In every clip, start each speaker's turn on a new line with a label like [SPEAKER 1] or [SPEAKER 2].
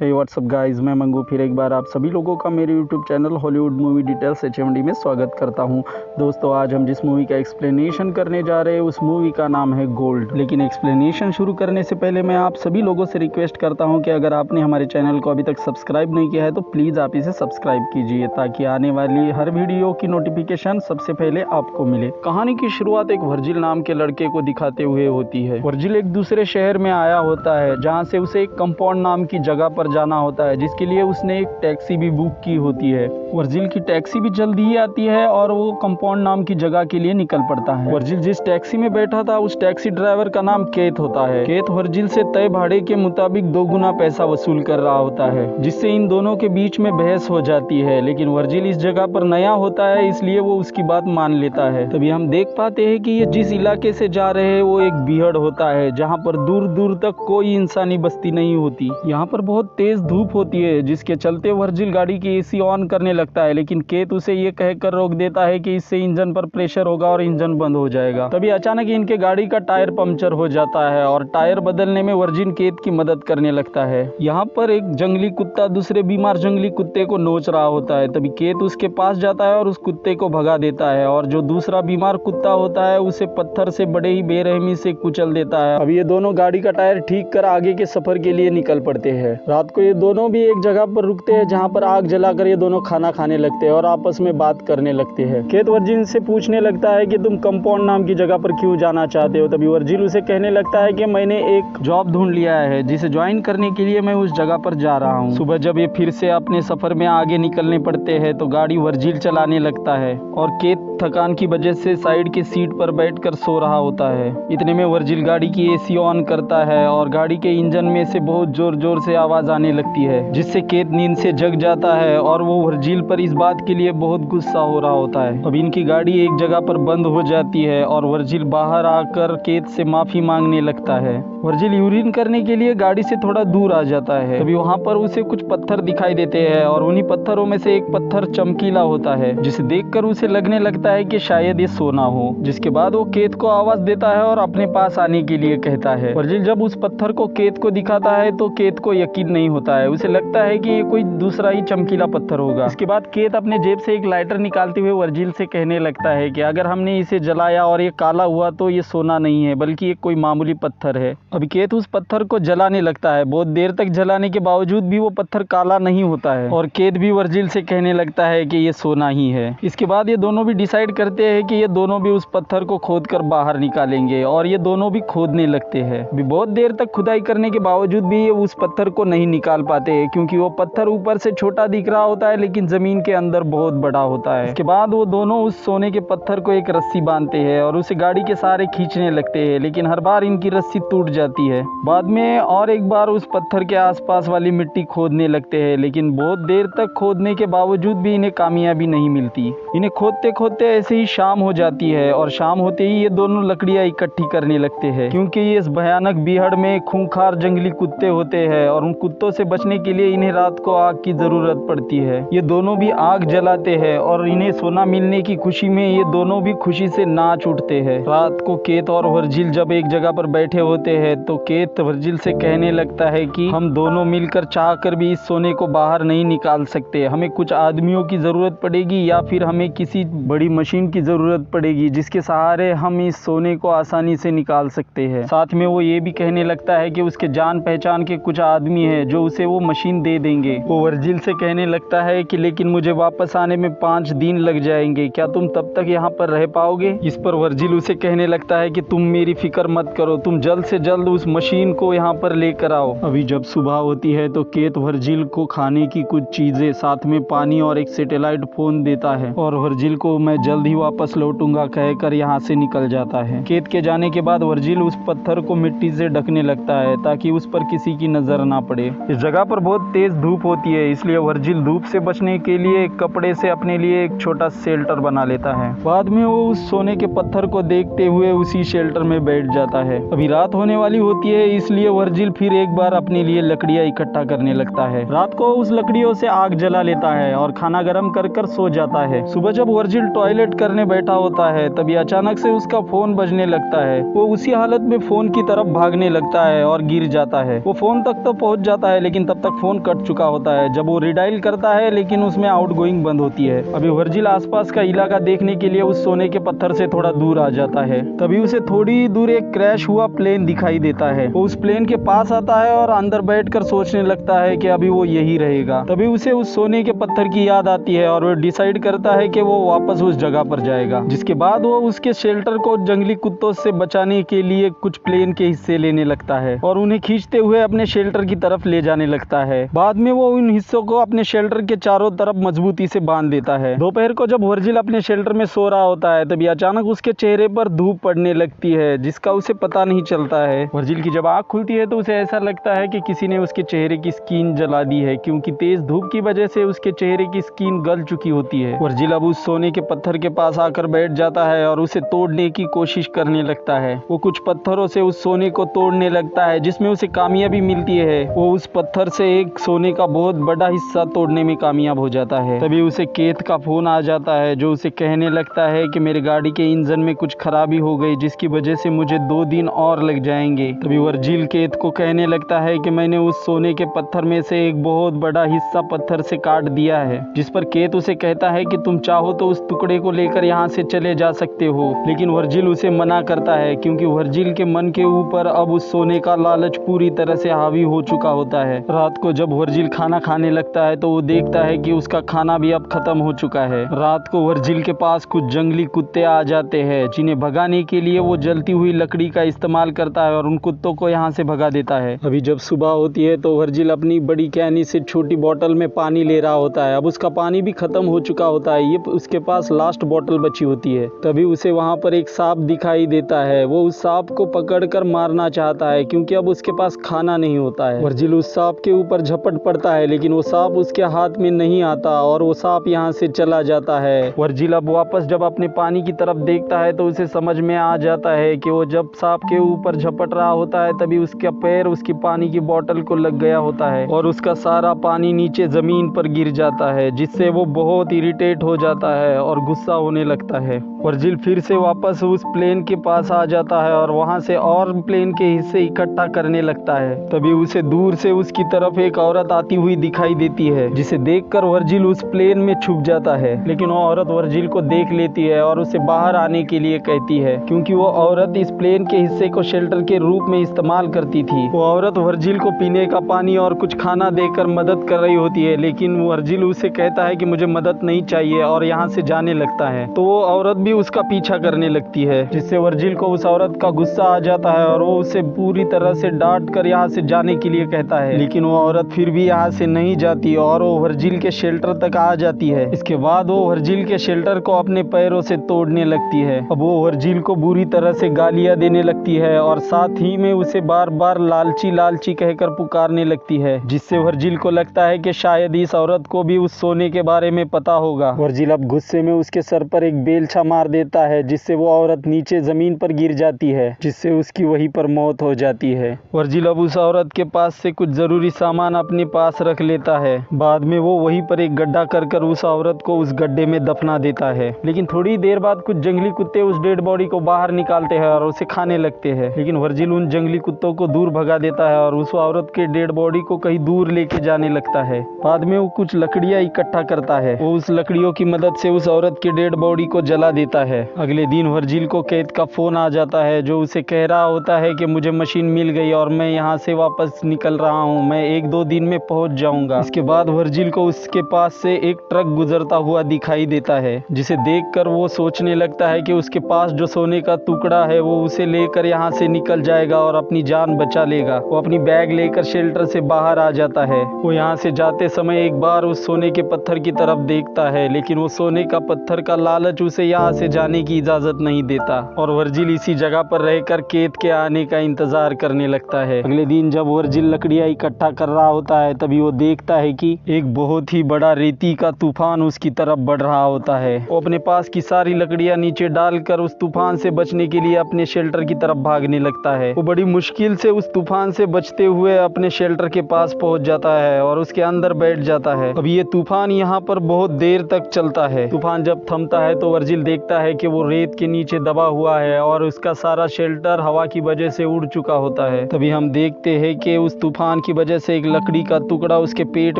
[SPEAKER 1] हे WhatsApp guys, मैं मंगू फिर एक बार आप सभी लोगों का मेरे YouTube channel Hollywood movie details HMD में स्वागत करता हूं। दोस्तों, आज हम जिस मूवी का एक्सप्लेनेशन करने जा रहे हैं उस मूवी का नाम है गोल्ड। लेकिन एक्सप्लेनेशन शुरू करने से पहले मैं आप सभी लोगों से रिक्वेस्ट करता हूं कि अगर आपने हमारे चैनल को अभी तक सब्सक्राइब नहीं किया है तो प्लीज़ आप इसे सब्सक्राइब कीजिए ताकि आने वाली हर वीडियो की नोटिफिकेशन सबसे पहले आपको मिले। कहानी की शुरुआत एक वर्जिल नाम के लड़के को दिखाते हुए होती है। वर्जिल एक दूसरे शहर में आया होता है जहाँ से उसे एक कंपाउंड नाम की जगह पर जाना होता है, जिसके लिए उसने एक टैक्सी भी बुक की होती है। वर्जिल की टैक्सी भी जल्दी ही आती है और वो कंपाउंड नाम की जगह के लिए निकल पड़ता है। वर्जिल जिस टैक्सी में बैठा था उस टैक्सी ड्राइवर का नाम केथ होता है। केथ वर्जिल से तय भाड़े के मुताबिक 2 गुना पैसा वसूल कर रहा होता है, जिससे इन दोनों के बीच में बहस हो जाती है। लेकिन वर्जिल इस जगह पर नया होता है, इसलिए वो उसकी बात मान लेता है। तभी हम देख पाते हैं कि ये जिस इलाके से जा रहे हैं वो एक बीहड़ होता है, जहाँ पर दूर दूर तक कोई इंसानी बस्ती नहीं होती। यहाँ पर बहुत तेज धूप होती है, जिसके चलते वर्जिल गाड़ी की AC ऑन करने लगता है, लेकिन केथ उसे ये कहकर रोक देता है कि इससे इंजन पर प्रेशर होगा और इंजन बंद हो जाएगा। तभी अचानक इनके गाड़ी का टायर पंक्चर हो जाता है और टायर बदलने में वर्जिल केथ की मदद करने लगता है। यहाँ पर एक जंगली कुत्ता दूसरे बीमार जंगली कुत्ते को नोच रहा होता है। तभी केथ उसके पास जाता है और उस कुत्ते को भगा देता है, और जो दूसरा बीमार कुत्ता होता है उसे पत्थर से बड़े ही बेरहमी से कुचल देता है। अब ये दोनों गाड़ी का टायर ठीक कर आगे के सफर के लिए निकल पड़ते हैं। रात को ये दोनों भी एक जगह पर रुकते हैं, जहाँ पर आग जलाकर ये दोनों खाना खाने लगते हैं और आपस में बात करने लगते हैं। केथ वर्जिल से पूछने लगता है कि तुम कंपाउंड नाम की जगह पर क्यों जाना चाहते हो। तभी वर्जिल उसे कहने लगता है कि मैंने एक जॉब ढूंढ लिया है, जिसे ज्वाइन करने के लिए मैं उस जगह पर जा रहा हूँ। सुबह जब ये फिर से अपने सफर में आगे निकलने पड़ते हैं तो गाड़ी वर्जिल चलाने लगता है और केथ थकान की वजह से साइड की सीट पर बैठकर सो रहा होता है। इतने में वर्जिल गाड़ी की AC ऑन करता है और गाड़ी के इंजन में से बहुत जोर जोर से आवाज आने लगती है, जिससे केथ नींद से जग जाता है और वो वर्जिल पर इस बात के लिए बहुत गुस्सा हो रहा होता है। अब इनकी गाड़ी एक जगह पर बंद हो जाती है और वर्जिल बाहर आकर केथ से माफी मांगने लगता है। वर्जिल यूरिन करने के लिए गाड़ी से थोड़ा दूर आ जाता है। तभी वहाँ पर उसे कुछ पत्थर दिखाई देते हैं और उन्हीं पत्थरों में से एक पत्थर चमकीला होता है, जिसे देखकर उसे लगने लगता है कि शायद ये सोना हो। जिसके बाद वो केथ को आवाज देता है और अपने पास आने के लिए कहता है। वर्जिल जब उस पत्थर को केथ को दिखाता है तो केथ को यकीन नहीं होता है, उसे लगता है कि ये कोई दूसरा ही चमकीला पत्थर होगा। इसके बाद केथ अपने जेब से एक लाइटर निकालते हुए वर्जिल से कहने लगता है कि अगर हमने इसे जलाया और ये काला हुआ तो ये सोना नहीं है, बल्कि ये कोई मामूली पत्थर है। अभी केथ उस पत्थर को जलाने लगता है। बहुत देर तक जलाने के बावजूद भी वो पत्थर काला नहीं होता है और केथ भी वर्जिल से कहने लगता है कि ये सोना ही है। इसके बाद ये दोनों भी डिसाइड करते हैं कि ये दोनों भी उस पत्थर को खोद कर बाहर निकालेंगे और ये दोनों भी खोदने लगते हैं। अभी बहुत देर तक खुदाई करने के बावजूद भी ये उस पत्थर को नहीं निकाल पाते हैं, क्योंकि वो पत्थर ऊपर से छोटा दिख रहा होता है लेकिन जमीन के अंदर बहुत बड़ा होता है। इसके बाद वो दोनों उस सोने के पत्थर को एक रस्सी बांधते हैं और उसे गाड़ी के सहारे खींचने लगते हैं, लेकिन हर बार इनकी रस्सी टूट जाती है। बाद में और एक बार उस पत्थर के आसपास वाली मिट्टी खोदने लगते हैं, लेकिन बहुत देर तक खोदने के बावजूद भी इन्हें कामयाबी नहीं मिलती। इन्हें खोदते खोदते ऐसे ही शाम हो जाती है और शाम होते ही ये दोनों लकड़ियां इकट्ठी करने लगते हैं, क्योंकि ये इस भयानक बीहड़ में खूंखार जंगली कुत्ते होते हैं और उन कुत्तों से बचने के लिए इन्हें रात को आग की जरूरत पड़ती है। ये दोनों भी आग जलाते हैं और इन्हें सोना मिलने की खुशी में ये दोनों भी खुशी से नाच उठते हैं। रात को केथ और वर्जिल जब एक जगह पर बैठे होते हैं तो केथ वर्जिल से कहने लगता है कि हम दोनों मिलकर चाहकर भी इस सोने को बाहर नहीं निकाल सकते। हमें कुछ आदमियों की जरूरत पड़ेगी या फिर हमें किसी बड़ी मशीन की जरूरत पड़ेगी जिसके सहारे हम इस सोने को आसानी से निकाल सकते हैं। साथ में वो ये भी कहने लगता है कि उसके जान पहचान के कुछ आदमी हैं जो उसे वो मशीन दे देंगे। वो वर्जिल से कहने लगता है कि लेकिन मुझे वापस आने में 5 दिन लग जाएंगे, क्या तुम तब तक यहाँ पर रह पाओगे। इस पर वर्जिल उसे कहने लगता है कि तुम मेरी फिक्र मत करो, तुम जल्द से जल्द उस मशीन को यहाँ पर लेकर आओ। अभी जब सुबह होती है तो केथ वर्जिल को खाने की कुछ चीजें, साथ में पानी और एक सैटेलाइट फोन देता है और वर्जिल को मैं जल्द ही वापस लौटूंगा कहकर यहाँ से निकल जाता है। केथ के जाने के बाद वर्जिल उस पत्थर को मिट्टी से ढकने लगता है ताकि उस पर किसी की नजर ना पड़े। इस जगह पर बहुत तेज धूप होती है, इसलिए वर्जिल धूप से बचने के लिए एक कपड़े से अपने लिए एक छोटा शेल्टर बना लेता है। बाद में वो उस सोने के पत्थर को देखते हुए उसी शेल्टर में बैठ जाता है। अभी रात होने वाली होती है, इसलिए वर्जिल फिर एक बार अपने लिए लकड़ियां इकट्ठा करने लगता है। रात को उस लकड़ियों से आग जला लेता है और खाना गर्म कर कर सो जाता है। सुबह जब वर्जिल टॉयलेट करने बैठा होता है तभी अचानक से उसका फोन बजने लगता है। वो उसी हालत में फोन की तरफ भागने लगता है और गिर जाता है। वो फोन तक तो पहुंच जाता है, लेकिन तब तक फोन कट चुका होता है। जब वो रिडायल करता है लेकिन उसमें आउटगोइंग बंद होती है। अभी वर्जिल आसपास का इलाका देखने के लिए उस सोने के पत्थर से थोड़ा दूर आ जाता है। तभी उसे थोड़ी दूर एक क्रैश हुआ प्लेन दिखाई देता है। वो उस प्लेन के पास आता है और अंदर बैठकर सोचने लगता है कि अभी वो यही रहेगा। तभी उसे उस सोने के पत्थर की याद आती है और वो डिसाइड करता है कि वो वापस उस जगह पर जाएगा। जिसके बाद वो उसके शेल्टर को जंगली कुत्तों से बचाने के लिए कुछ प्लेन के हिस्से लेने लगता है और उन्हें खींचते हुए अपने शेल्टर की तरफ ले जाने लगता है। बाद में वो उन हिस्सों को अपने शेल्टर के चारों तरफ मजबूती से बांध देता है। दोपहर को जब वर्जिल अपने शेल्टर में सो रहा होता है तभी अचानक उसके चेहरे पर धूप पड़ने लगती है, जिसका उसे पता नहीं चलता है। वर्जिल की जब आँख खुलती है तो उसे ऐसा लगता है कि किसी ने उसके चेहरे की स्किन जला दी है, क्योंकि तेज धूप की वजह से उसके चेहरे की स्किन गल चुकी होती है। वर्जिल अब उस सोने के पत्थर के पास आकर बैठ जाता है और उसे तोड़ने की कोशिश करने लगता है। वो कुछ पत्थरों से उस सोने को तोड़ने लगता है, जिसमें उसे कामयाबी मिलती है। वो उस पत्थर से एक सोने का बहुत बड़ा हिस्सा तोड़ने में कामयाब हो जाता है। तभी उसे केत का फोन आ जाता है, जो उसे कहने लगता है कि मेरी गाड़ी के इंजन में कुछ खराबी हो गई, जिसकी वजह से मुझे 2 दिन और लग जाएंगे। तभी वर्जिल केत को कहने लगता है कि मैंने उस सोने के पत्थर में से एक बहुत बड़ा हिस्सा पत्थर से काट दिया है। जिस पर केत उसे कहता है कि तुम चाहो तो उस टुकड़े को लेकर यहाँ से चले जा सकते हो, लेकिन वर्जिल उसे मना करता है, क्योंकि वर्जिल के मन के ऊपर अब उस सोने का लालच पूरी तरह से हावी हो चुका होता है। रात को जब वर्जिल खाना खाने लगता है तो वो देखता है कि उसका खाना भी अब खत्म हो चुका है। रात को वर्जिल के पास कुछ जंगली कुत्ते आ जाते हैं, जिन्हें भगाने के लिए वो जलती हुई लकड़ी का इस्तेमाल करता है और उन कुत्तों को यहाँ से भगा देता है। अभी जब सुबह होती है तो वर्जिल अपनी बड़ी कैनी से छोटी बोतल में पानी ले रहा होता है। अब उसका पानी भी खत्म हो चुका होता है, ये उसके पास लास्ट बोतल बची होती है। तभी उसे वहाँ पर एक सांप दिखाई देता है। वो उस सांप को पकड़कर मारना चाहता है, क्योंकि अब उसके पास खाना नहीं होता है। वर्जिल उस सांप के ऊपर झपट पड़ता है, लेकिन वो सांप उसके हाथ में नहीं आता और वो सांप यहाँ से चला जाता है। वर्जिल अब वापस जब अपने पानी की तरफ देखता है तो उसे समझ में आ जाता है कि वो जब सांप के ऊपर झपट रहा होता है तभी उसका पैर उसकी पानी की बोतल को लग गया होता है और उसका सारा पानी नीचे जमीन पर गिर जाता है, जिससे वो बहुत इरिटेट हो जाता है और गुस्सा होने लगता है। वर्जिल फिर से वापस उस प्लेन के पास आ जाता है और वहां से और प्लेन के हिस्से इकट्ठा करने लगता है। तभी उसे दूर से उसकी तरफ एक औरत आती हुई दिखाई देती है, जिसे देखकर वर्जिल उस प्लेन में छुप जाता है। लेकिन वो औरत वर्जिल को देख लेती है और उसे बाहर आने के लिए कहती है, क्योंकि वो औरत इस प्लेन के हिस्से को शेल्टर के रूप में इस्तेमाल करती थी। वो औरत वर्जिल को पीने का पानी और कुछ खाना देकर मदद कर रही होती है, लेकिन वर्जिल उसे कहता है कि मुझे मदद नहीं चाहिए और यहाँ से जाने लगता है। तो वो औरत भी उसका पीछा करने लगती है, जिससे वर्जिल को उस औरत का गुस्सा आ जाता है और वो उसे पूरी तरह से डांट कर यहाँ से जाने के लिए कहता है। लेकिन वो औरत फिर भी यहाँ से नहीं जाती और वो वर्जिल के शेल्टर तक आ जाती है। इसके बाद वो वर्जिल के शेल्टर को अपने पैरों से तोड़ने लगती है। अब वो वर्जिल को बुरी तरह से गालियां देने लगती है और साथ ही में उसे बार बार लालची लालची कहकर पुकारने लगती है, जिससे वर्जिल को लगता है कि शायद इस औरत को भी उस सोने के बारे में पता होगा। वर्जिल अब गुस्से में उसके सर पर एक बेलछा मार देता है, जिससे वो औरत नीचे जमीन पर गिर जाती है, जिससे उसकी वहीं पर मौत हो जाती है। वर्जिल अब उस औरत के पास से कुछ जरूरी सामान अपने पास रख लेता है। बाद में वो वहीं पर एक गड्ढा कर उस औरत को उस गड्ढे में दफना देता है। लेकिन थोड़ी देर बाद कुछ जंगली कुत्ते उस डेड बॉडी को बाहर निकालते हैं और उसे खाने लगते हैं। लेकिन वर्जिल उन जंगली कुत्तों को दूर भगा देता है और उस औरत के डेड बॉडी को कहीं दूर लेके जाने लगता है। बाद में वो कुछ लकड़ियां इकट्ठा करता है। वो उस लकड़ियों की मदद से उस औरत के डेड बॉडी को जला देता है। अगले दिन वर्जिल को केत का फोन आ जाता है, जो उसे कह रहा होता है कि मुझे मशीन मिल गई और मैं यहाँ से वापस निकल रहा हूँ, मैं 1-2 दिन में पहुँच जाऊंगा। इसके बाद वर्जिल को उसके पास से एक ट्रक गुजरता हुआ दिखाई देता है, जिसे देखकर वो सोचने लगता है कि उसके पास जो सोने का टुकड़ा है वो उसे लेकर यहाँ से निकल जाएगा और अपनी जान बचा लेगा। वो अपनी बैग लेकर शेल्टर से बाहर आ जाता है। वो यहाँ से जाते समय एक बार उस सोने के पत्थर की तरफ देखता है, लेकिन वो सोने का पत्थर का लालच उसे यहाँ से जाने की इजाजत नहीं देता और वर्जिल इसी जगह पर रहकर केत के आने का इंतजार करने लगता है। अगले दिन जब वर्जिल लकड़ियां इकट्ठा कर रहा होता है तभी वो देखता है कि एक बहुत ही बड़ा रेती का तूफान उसकी तरफ बढ़ रहा होता है। वो अपने पास की सारी लकड़ियां नीचे डालकर उस तूफान से बचने के लिए अपने शेल्टर की तरफ भागने लगता है। वो बड़ी मुश्किल से उस तूफान से बचते हुए अपने शेल्टर के पास पहुंच जाता है और उसके अंदर बैठ जाता है। अब ये तूफान यहाँ पर बहुत देर तक चलता है। तूफान जब थमता है तो वर्जिल देखता देखता है कि वो रेत के नीचे दबा हुआ है और उसका सारा शेल्टर हवा की वजह से उड़ चुका होता है। तभी हम देखते हैं कि उस तूफान की वजह से एक लकड़ी का टुकड़ा उसके पेट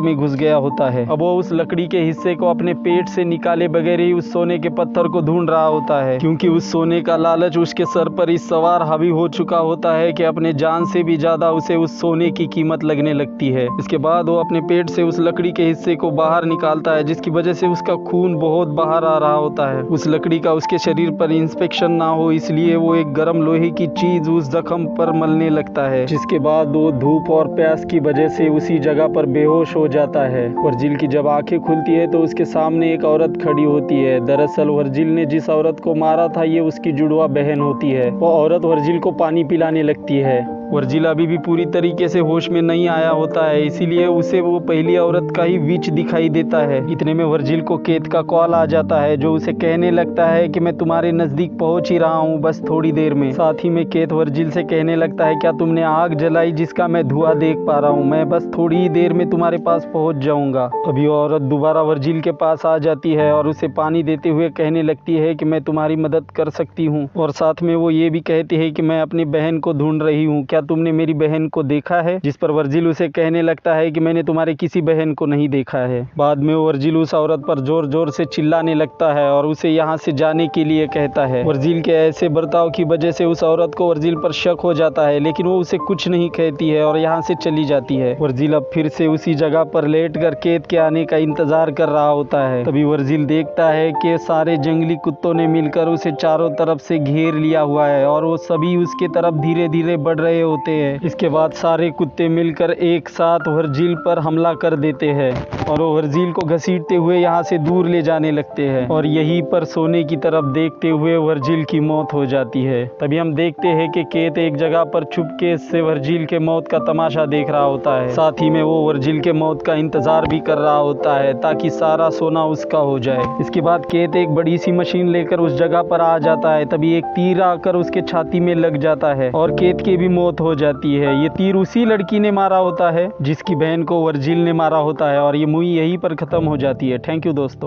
[SPEAKER 1] में घुस गया होता है। अब वो उस लकड़ी के हिस्से को अपने पेट से निकाले बगैर ही उस सोने के पत्थर को ढूंढ रहा होता है, क्योंकि उस सोने का लालच उसके सर पर इस सवार हावी हो चुका होता है कि अपने जान से भी ज्यादा उसे उस सोने की कीमत लगने लगती है। इसके बाद वो अपने पेट से उस लकड़ी के हिस्से को बाहर निकालता है, जिसकी वजह से उसका खून बहुत बाहर आ रहा होता है। उस लकड़ी का उसके शरीर पर इंस्पेक्शन ना हो इसलिए वो एक गर्म लोहे की चीज उस जख्म पर मलने लगता है, जिसके बाद वो धूप और प्यास की वजह से उसी जगह पर बेहोश हो जाता है। वर्जिल की जब आंखें खुलती है तो उसके सामने एक औरत खड़ी होती है। दरअसल वर्जिल ने जिस औरत को मारा था ये उसकी जुड़वा बहन होती है। वो औरत वर्जिल को पानी पिलाने लगती है। वर्जिल अभी भी पूरी तरीके से होश में नहीं आया होता है, इसीलिए उसे वो पहली औरत का ही विच दिखाई देता है। इतने में वर्जिल को केत का कॉल आ जाता है, जो उसे कहने लगता है कि मैं तुम्हारे नजदीक पहुंच ही रहा हूं, बस थोड़ी देर में। साथ ही में केत वर्जिल से कहने लगता है, क्या तुमने आग जलाई जिसका मैं धुआं देख पा रहा हूं? मैं बस थोड़ी ही देर में तुम्हारे पास पहुंच जाऊंगा। अभी वो औरत दोबारा वर्जिल के पास आ जाती है और उसे पानी देते हुए कहने लगती है कि मैं तुम्हारी मदद कर सकती हूँ, और साथ में वो ये भी कहती है कि मैं अपनी बहन को ढूंढ रही हूँ, क्या तुमने मेरी बहन को देखा है? जिस पर वर्जिल उसे कहने लगता है कि मैंने तुम्हारे किसी बहन को नहीं देखा है। बाद में वर्जिल उस औरत पर जोर जोर से चिल्लाने लगता है और उसे यहाँ से जाने के लिए कहता है। वर्जिल के ऐसे बर्ताव की वजह से उस औरत को वर्जिल पर शक हो जाता है, लेकिन वो उसे कुछ नहीं कहती है और यहाँ से चली जाती है। वर्जिल अब फिर से उसी जगह पर लेट कर केत के आने का इंतजार कर रहा होता है। तभी वर्जिल देखता है कि सारे जंगली कुत्तों ने मिलकर उसे चारों तरफ से घेर लिया हुआ है और वो सभी उसके तरफ धीरे धीरे बढ़ रहे होते हैं। इसके बाद सारे कुत्ते मिलकर एक साथ वर्जिल पर हमला कर देते हैं और वो वर्जिल को घसीटते हुए यहाँ से दूर ले जाने लगते हैं, और यहीं पर सोने की तरफ देखते हुए वर्जिल की मौत हो जाती है। तभी हम देखते हैं कि केत एक जगह पर छुपके से वर्जिल के मौत का तमाशा देख रहा होता है। साथ ही में वो वर्जिल के मौत का इंतजार भी कर रहा होता है ताकि सारा सोना उसका हो जाए। इसके बाद केत एक बड़ी सी मशीन लेकर उस जगह पर आ जाता है। तभी एक तीर आकर उसके छाती में लग जाता है और केत की भी मौत हो जाती है। ये तीर उसी लड़की ने मारा होता है जिसकी बहन को वर्जिल ने मारा होता है, और ये मूवी यहीं पर खत्म हो जाती है। थैंक यू दोस्तों।